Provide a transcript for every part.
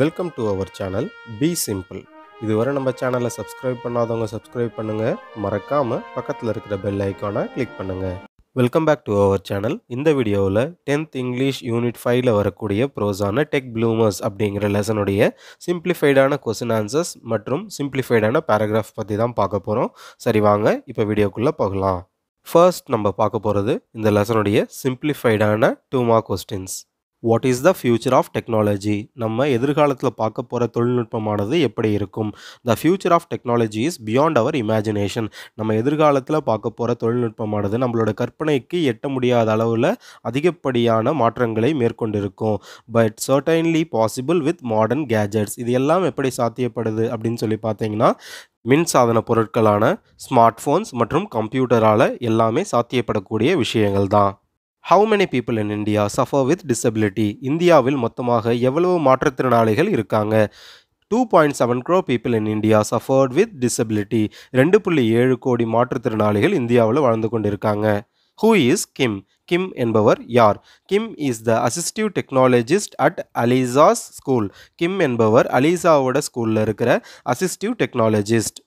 Welcome to our channel be simple. இதுவரை நம்ம சேனலை சப்ஸ்கிரைப் பண்ணாதவங்க சப்ஸ்கிரைப் பண்ணுங்க, மறக்காம பக்கத்தில் இருக்கிற பெல் ஐக்கானை கிளிக் பண்ணுங்க. Welcome back to our channel. இந்த வீடியோவில் 10th இங்கிலீஷ் யூனிட் 5ல் வரக்கூடிய ப்ரோஸான டெக் ப்ளூமர்ஸ் அப்படிங்கிற லெசனுடைய சிம்பிளிஃபைடான கொஸ்டின் ஆன்சர்ஸ் மற்றும் சிம்பிளிஃபைடான பேராகிராஃப் பற்றி தான் பார்க்க போகிறோம். சரி வாங்க இப்போ வீடியோக்குள்ளே போகலாம். ஃபர்ஸ்ட் நம்ம பார்க்க போகிறது இந்த லெசனுடைய சிம்பிளிஃபைடான 2 mark questions. What is the future of technology? நம்ம எதிர்காலத்தில் பார்க்க போகிற தொழில்நுட்பமானது எப்படி இருக்கும்? The future of technology is beyond our imagination. நம்ம எதிர்காலத்தில் பார்க்க போகிற தொழில்நுட்பமானது நம்மளோட கற்பனைக்கு எட்ட முடியாத அளவில் அதிகப்படியான மாற்றங்களை மேற்கொண்டிருக்கும். But certainly possible with modern gadgets. இது எல்லாம் எப்படி சாத்தியப்படுது அப்படின்னு சொல்லி பார்த்தீங்கன்னா, மின்சாதன பொருட்களான ஸ்மார்ட் ஃபோன்ஸ் மற்றும் கம்ப்யூட்டரால் எல்லாமே சாத்தியப்படக்கூடிய விஷயங்கள் தான். How many people in India suffer with disability? இந்தியாவில் மொத்தமாக எவ்வளவு மாற்றுத்திறனாளிகள் இருக்காங்க? 2.7 crore people in India suffered with disability. 2.7 கோடி மாற்றுத்திறனாளிகள் இந்தியாவில் வாழ்ந்து கொண்டிருக்காங்க. Who is Kim? கிம் என்பவர் யார்? Kim is the assistive technologist at Aliza's school. Kim என்பவர் அலிசாவோட ஸ்கூலில் இருக்கிற assistive technologist.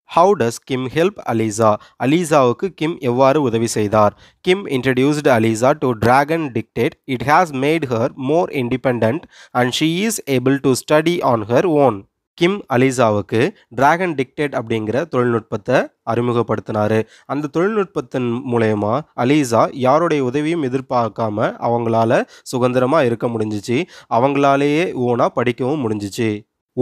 How does Kim help Aliza? அலிசாவுக்கு கிம் எவ்வாறு உதவி செய்தார்? Kim introduced Aliza to Dragon Dictate. It has made her more independent and she is able to study on her own. Kim அலிசாவுக்கு Dragon Dictate அப்படிங்கிற தொழில்நுட்பத்தை அறிமுகப்படுத்தினார். அந்த தொழில்நுட்பத்தின் மூலயமா அலிசா யாருடைய உதவியும் எதிர்பார்க்காம அவங்களால சுதந்திரமாக இருக்க முடிஞ்சிச்சு. அவங்களாலேயே ஓனாக படிக்கவும் முடிஞ்சிச்சு.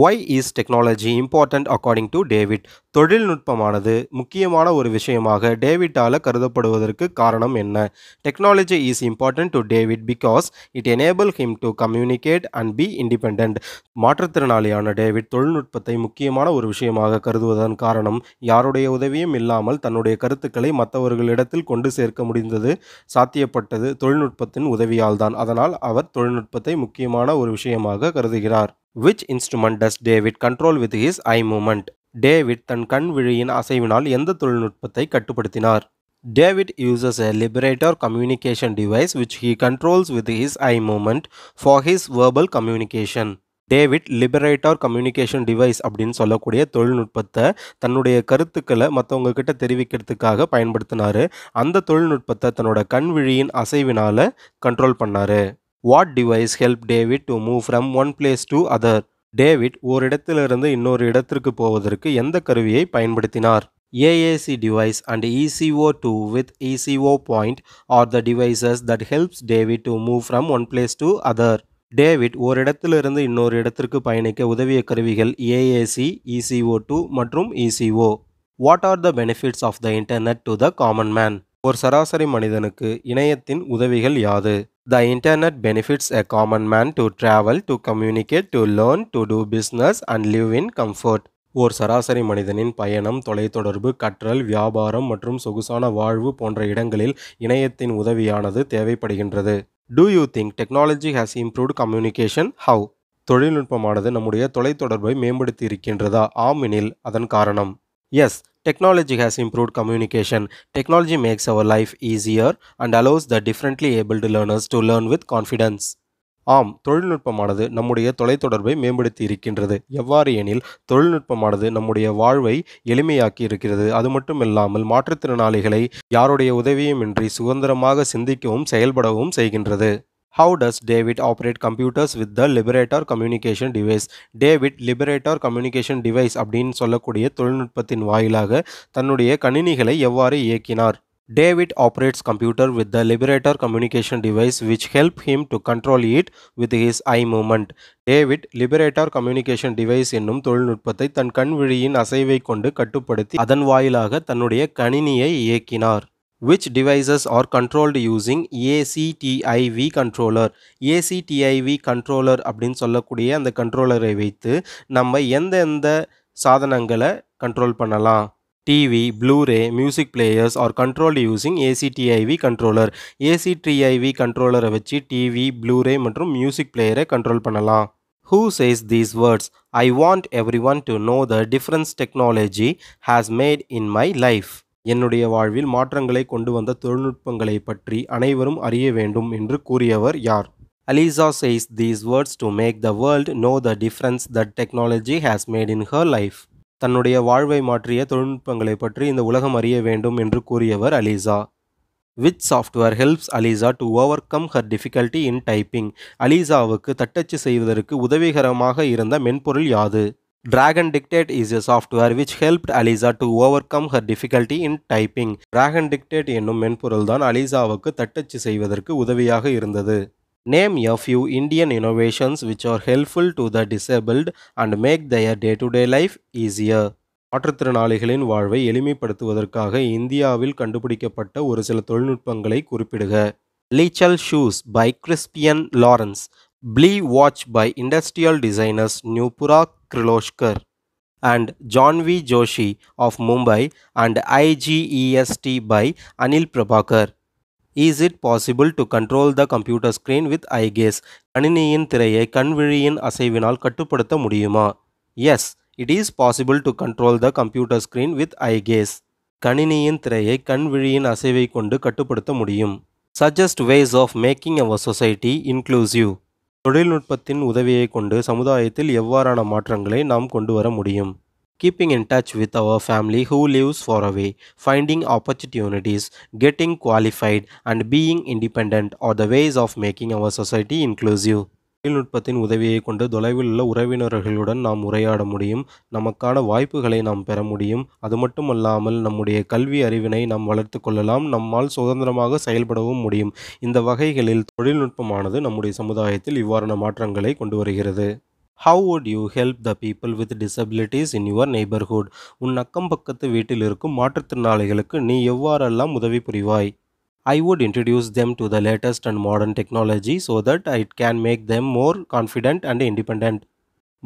Why is technology important according to David? தொழில்நுட்பமானது முக்கியமான ஒரு விஷயமாக டேவிட்டால் கருதப்படுவதற்கு காரணம் என்ன? Technology is important to David because it enables him to communicate and be independent. மாற்றுத்திறனாளியான டேவிட் தொழில்நுட்பத்தை முக்கியமான ஒரு விஷயமாக கருதுவதன் காரணம் யாருடைய உதவியும் இல்லாமல் தன்னுடைய கருத்துக்களை மற்றவர்களிடத்தில் கொண்டு சேர்க்க முடிந்தது சாத்தியப்பட்டது தொழில்நுட்பத்தின் உதவியால் தான். அதனால் அவர் தொழில்நுட்பத்தை முக்கியமான ஒரு விஷயமாக கருதுகிறார். Which instrument does David control with his eye movement? David தன் கண் விழியின் அசைவினால் எந்த தொழில்நுட்பத்தை கட்டுப்படுத்தினார்? David uses a liberator communication device which he controls with his eye movement for his verbal communication. David liberator communication device அப்படின்னு சொல்லக்கூடிய தொழில்நுட்பத்தை தன்னுடைய கருத்துக்களை மற்றவங்க கிட்ட தெரிவிக்கிறதுக்காக பயன்படுத்தினார். அந்த தொழில்நுட்பத்தை தன்னோட கண் விழியின் அசைவினால் கண்ட்ரோல் பண்ணார். What device helped David to move from one place to other? David ஒரு இடத்திலிருந்து இன்னொரு இடத்திற்கு போவதற்கு எந்த கருவியை பயன்படுத்தினார்? AAC device and ECO2 with ECO point are the devices that helps David to move from one place to other. David ஒரு இடத்திலிருந்து இன்னொரு இடத்திற்கு பயணிக்க உதவிய கருவிகள் AAC, ECO2 மற்றும் ECO. What are the benefits of the internet to the common man? ஒரு சராசரி மனிதனுக்கு இணையத்தின் உதவிகள் யாது? The internet benefits a common man to travel, to communicate, to learn, to do business and live in comfort. ஒரு சராசரி மனிதனின் பயணம், தொலைத்தொடர்பு, கற்றல், வியாபாரம் மற்றும் சொகுசான வாழ்வு போன்ற இடங்களில் இணையத்தின் உதவியானது தேவைப்படுகின்றது. Do you think technology has improved communication? How? தொழில்நுட்பமானது நம்முடைய தொலைத்தொடர்பை மேம்படுத்தி இருக்கின்றதா? ஆம் எனில் அதன் காரணம். Yes, technology has improved communication. Technology makes our life easier and allows the differently abled learners to learn with confidence. ஆம், தொழில்நுட்பமானது நம்முடைய தொலைத்தொடர்பை மேம்படுத்தி இருக்கின்றது. எவ்வாறு எனில் தொழில்நுட்பமானது நம்முடைய வாழ்வை எளிமையாக்கி இருக்கிறது. அது மட்டுமில்லாமல் மாற்றுத்திறனாளிகளை யாருடைய உதவியுமின்றி சுதந்திரமாக சிந்திக்கவும் செயல்படவும் செய்கின்றது. How does David operate computers with the Liberator communication device? David liberator communication device அப்படின்னு சொல்லக்கூடிய தொழில்நுட்பத்தின் வாயிலாக தன்னுடைய கணினிகளை எவ்வாறு இயக்கினார்? David operates computer with the Liberator communication device which help him to control it with his eye movement. David liberator communication device என்னும் தொழில்நுட்பத்தை தன் கண் விழியின் அசைவை கொண்டு கட்டுப்படுத்தி அதன் வாயிலாக தன்னுடைய கணினியை இயக்கினார். Which devices are controlled using ACTIV controller? ACTIV controller அப்படின்னு சொல்லக்கூடிய அந்த கண்ட்ரோலரை வைத்து நம்ம எந்தெந்த சாதனங்களை கண்ட்ரோல் பண்ணலாம்? TV, Blu-ray, music players R controlled using ACTIV controller. ACTIV கண்ட்ரோலரை வச்சு டிவி, ப்ளூரே மற்றும் மியூசிக் பிளேயரை கண்ட்ரோல் பண்ணலாம். Who says these words? I want everyone to know the difference technology has made in my life. என்னுடைய வாழ்வில் மாற்றங்களை கொண்டு வந்த தொழில்நுட்பங்களை பற்றி அனைவரும் அறிய வேண்டும் என்று கூறியவர் யார்? Aliza says these words to make the world know the difference that technology has made in her life. தன்னுடைய வாழ்வை மாற்றிய தொழில்நுட்பங்களை பற்றி இந்த உலகம் அறிய வேண்டும் என்று கூறியவர் அலிசா. Which software helps Aliza to overcome her difficulty in typing? அலிசாவுக்கு தட்டச்சு செய்வதற்கு உதவிகரமாக இருந்த மென்பொருள் யாது? Dragon Dictate is a software which helped Aliza to overcome her difficulty in typing. Dragon Dictate என்னும் மென்பொருள் தான் அலிசாவுக்கு தட்டச்சு செய்வதற்கு உதவியாக இருந்தது. Name a few Indian innovations which are helpful to the disabled and make their day-to-day life easier. மாற்றுத்திறனாளிகளின் வாழ்வை எளிமைப்படுத்துவதற்காக இந்தியாவில் கண்டுபிடிக்கப்பட்ட ஒரு சில தொழில்நுட்பங்களை குறிப்பிடுக. Lechal shoes by Krispian Lawrence, Blee watch by industrial designers Nupura Kirloskar and John V. Joshi of Mumbai and IGEST by Anil Prabhakar. Is it possible to control the computer screen with eye gaze? கணினியின் திரையை கண்விழியின் அசைவினால் கட்டுப்படுத்த முடியுமா? Yes, it is possible to control the computer screen with eye gaze. கணினியின் திரையை கண்விழியின் அசைவை கொண்டு கட்டுப்படுத்த முடியும். Suggest ways of making our society inclusive. தொழில்நுட்பத்தின் உதவியை கொண்டு சமுதாயத்தில் எவ்வாறான மாற்றங்களை நாம் கொண்டு வர முடியும்? Keeping in touch with our family who lives far away, finding opportunities, getting qualified and being independent are the ways of making our society inclusive. தொழில்நுட்பத்தின் உதவியை கொண்டு தொலைவில் உள்ள உறவினர்களுடன் நாம் உரையாட முடியும், நமக்கான வாய்ப்புகளை நாம் பெற முடியும். அது மட்டுமல்லாமல் நம்முடைய கல்வி அறிவினை நாம் வளர்த்து கொள்ளலாம், நம்மால் சுதந்திரமாக செயல்படவும் முடியும். இந்த வகைகளில் தொழில்நுட்பமானது நம்முடைய சமுதாயத்தில் இவ்வாறான மாற்றங்களை கொண்டு வருகிறது. How would you help the people with disabilities in your neighborhood? உன் அக்கம் பக்கத்து வீட்டில் இருக்கும் மாற்றுத்திறனாளிகளுக்கு நீ எவ்வாறெல்லாம் உதவி புரிவாய்? I would introduce them to the latest and modern technology so that it can make them more confident and independent.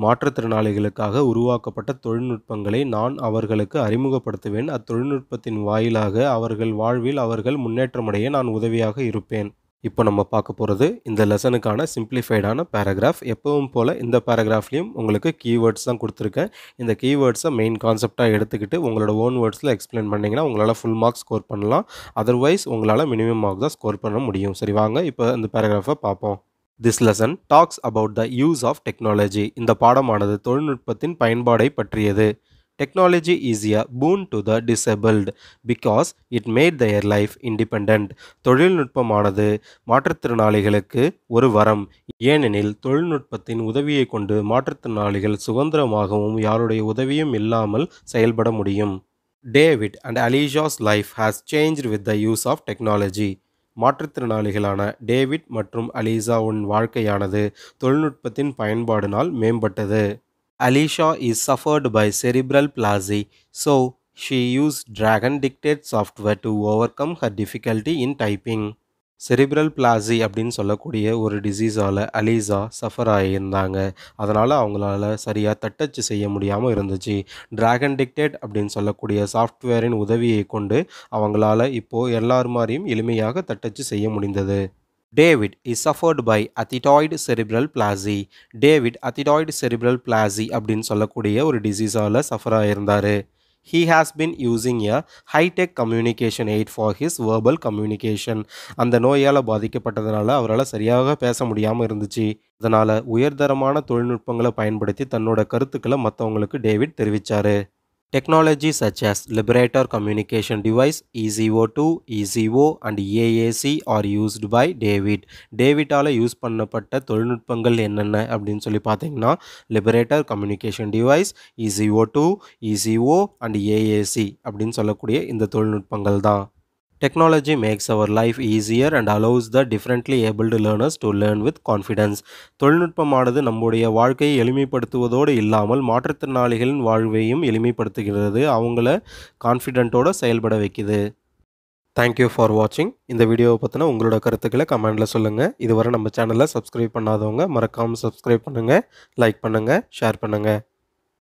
மாற்றுத்திறனாளிகளுக்காக உருவாக்கப்பட்ட தொழில்நுட்பங்களை நான் அவர்களுக்கு அறிமுகப்படுத்துவேன். அத்தொழில்நுட்பத்தின் வாயிலாக அவர்கள் வாழ்வில் அவர்கள் முன்னேற்றமடைய நான் உதவியாக இருப்பேன். இப்போ நம்ம பார்க்க போகிறது இந்த லெசனுக்கான சிம்பிளிஃபைடான பேராகிராஃப். எப்பவும் போல் இந்த பேராகிராஃப்லேயும் உங்களுக்கு கீவேர்ட்ஸ் தான் கொடுத்துருக்கேன். இந்த கீவேர்ட்ஸை மெயின் கான்செப்டாக எடுத்துக்கிட்டு உங்களோட ஓன் வேர்ட்ஸில் எக்ஸ்பிளைன் பண்ணிங்கன்னா உங்களால் ஃபுல் மார்க்ஸ் ஸ்கோர் பண்ணலாம். அதர்வைஸ் உங்களால் மினிமம் மார்க் தான் ஸ்கோர் பண்ண முடியும். சரி, வாங்க இப்போ இந்த பேராகிராஃபை பார்ப்போம். This lesson talks about the use of technology. இந்த பாடமானது தொழில்நுட்பத்தின் பயன்பாடை பற்றியது. Technology is a boon to the disabled because it made their life independent. தொழில்நுட்பமானது மாற்றுத்திறனாளிகளுக்கு ஒரு வரம், ஏனெனில் தொழில்நுட்பத்தின் உதவியை கொண்டு மாற்றுத்திறனாளிகள் சுதந்திரமாகவும் யாருடைய உதவியும் இல்லாமல் செயல்பட முடியும். David and Aliza's life has changed with the use of technology. மாற்றுத்திறனாளிகளான டேவிட் மற்றும் அலிசாவின் வாழ்க்கையானது தொழில்நுட்பத்தின் பயன்பாடினால் மேம்பட்டது. Aliza is suffered by cerebral palsy, so she used Dragon Dictate software to overcome her difficulty in typing. Cerebral Plassey அப்படின்னு சொல்லக்கூடிய ஒரு டிசீஸால் அலிசா சஃபர் ஆகியிருந்தாங்க. அதனால் அவங்களால சரியாக தட்டச்சு செய்ய முடியாமல் இருந்துச்சு. டிராகன் டிக்டேட் அப்படின்னு சொல்லக்கூடிய சாஃப்ட்வேரின் உதவியை கொண்டு அவங்களால இப்போது எல்லார் மாதிரியும் எளிமையாக தட்டச்சு செய்ய முடிந்தது. David is suffered by atheroid cerebral palsy. David atheroid cerebral palsy அப்படின்னு சொல்லக்கூடிய ஒரு டிசீஸால் suffer ஆகியிருந்தார். He has been using a high-tech communication aid for his verbal communication. அந்த நோயால் பாதிக்கப்பட்டதுனால அவரால் சரியாக பேச முடியாமல் இருந்துச்சு. அதனால் உயர்தரமான தொழில்நுட்பங்களை பயன்படுத்தி தன்னோட கருத்துக்களை மற்றவங்களுக்கு டேவிட் தெரிவித்தார். Technology such as Liberator Communication Device, EZO2, EZO and AAC are used by David. டேவிட்டால் யூஸ் பண்ணப்பட்ட தொழில்நுட்பங்கள் என்னென்ன அப்படின்னு சொல்லி பார்த்தீங்கன்னா liberator communication device, EZO2, EZO and AAC அப்படின்னு சொல்லக்கூடிய இந்த தொழில்நுட்பங்கள் தான். Technology makes our life easier and allows the differently abled learners to learn with confidence. தொழில்நுட்பமானது நம்முடைய வாழ்க்கையை எளிமைப்படுத்துவதோடு இல்லாமல் மாற்றுத்திறனாளிகளின் வாழ்வையும் எளிமைப்படுத்துகிறது, அவங்கள கான்ஃபிடென்ட்டோடு செயல்பட வைக்குது. தேங்க்யூ ஃபார் வாட்சிங். இந்த வீடியோவை பற்றின உங்களோட கருத்துக்களை கமெண்டில் சொல்லுங்கள். இதுவரை நம்ம சேனலை சப்ஸ்கிரைப் பண்ணாதவங்க மறக்காமல் சப்ஸ்கிரைப் பண்ணுங்கள், லைக் பண்ணுங்கள், ஷேர் பண்ணுங்கள்.